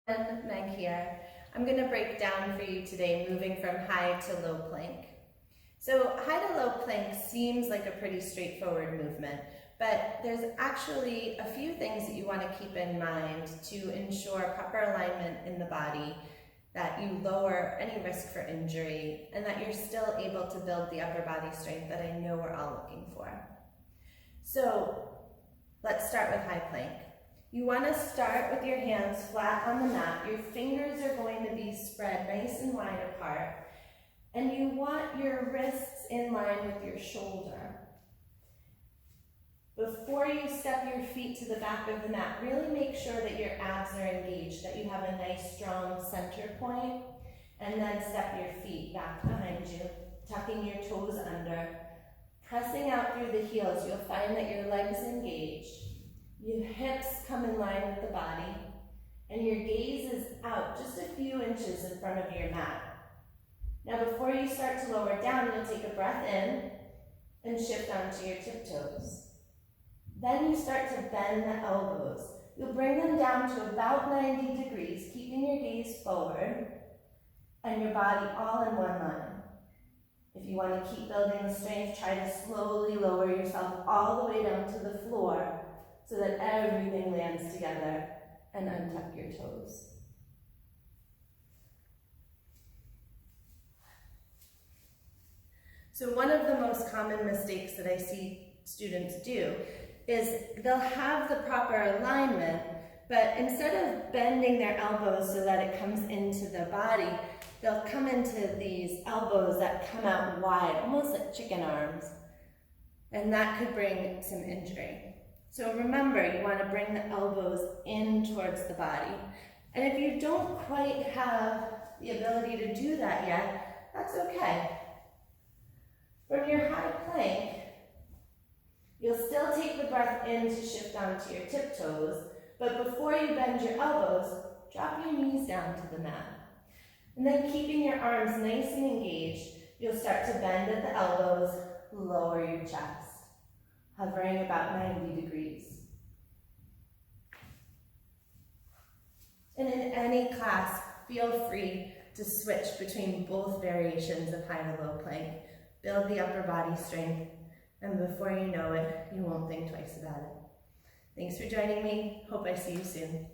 Meg here. I'm going to break down for you today moving from high to low plank. So high to low plank seems like a pretty straightforward movement, but there's actually a few things that you want to keep in mind to ensure proper alignment in the body, that you lower any risk for injury, and that you're still able to build the upper body strength that I know we're all looking for. So let's start with high plank. You want to start with your hands flat on the mat. Your fingers are going to be spread nice and wide apart. And you want your wrists in line with your shoulder. Before you step your feet to the back of the mat, really make sure that your abs are engaged, that you have a nice strong center point, and then step your feet back behind you, tucking your toes under. Pressing out through the heels, you'll find that your legs engage. Your hips come in line with the body, and your gaze is out just a few inches in front of your mat. Now before you start to lower down, you'll take a breath in and shift onto your tiptoes. Then you start to bend the elbows. You'll bring them down to about 90 degrees, keeping your gaze forward and your body all in one line. If you want to keep building the strength, try to slowly lower yourself all the way down to the floor so that everything lands together, and untuck your toes. So one of the most common mistakes that I see students do is they'll have the proper alignment, but instead of bending their elbows so that it comes into the body, they'll come into these elbows that come out wide, almost like chicken arms, and that could bring some injury. So remember, you want to bring the elbows in towards the body. And if you don't quite have the ability to do that yet, that's okay. From your high plank, you'll still take the breath in to shift onto your tiptoes, but before you bend your elbows, drop your knees down to the mat. And then keeping your arms nice and engaged, you'll start to bend at the elbows, lower your chest, hovering about 90 degrees. And in any class, feel free to switch between both variations of high to low plank. Build the upper body strength, and before you know it, you won't think twice about it. Thanks for joining me. Hope I see you soon.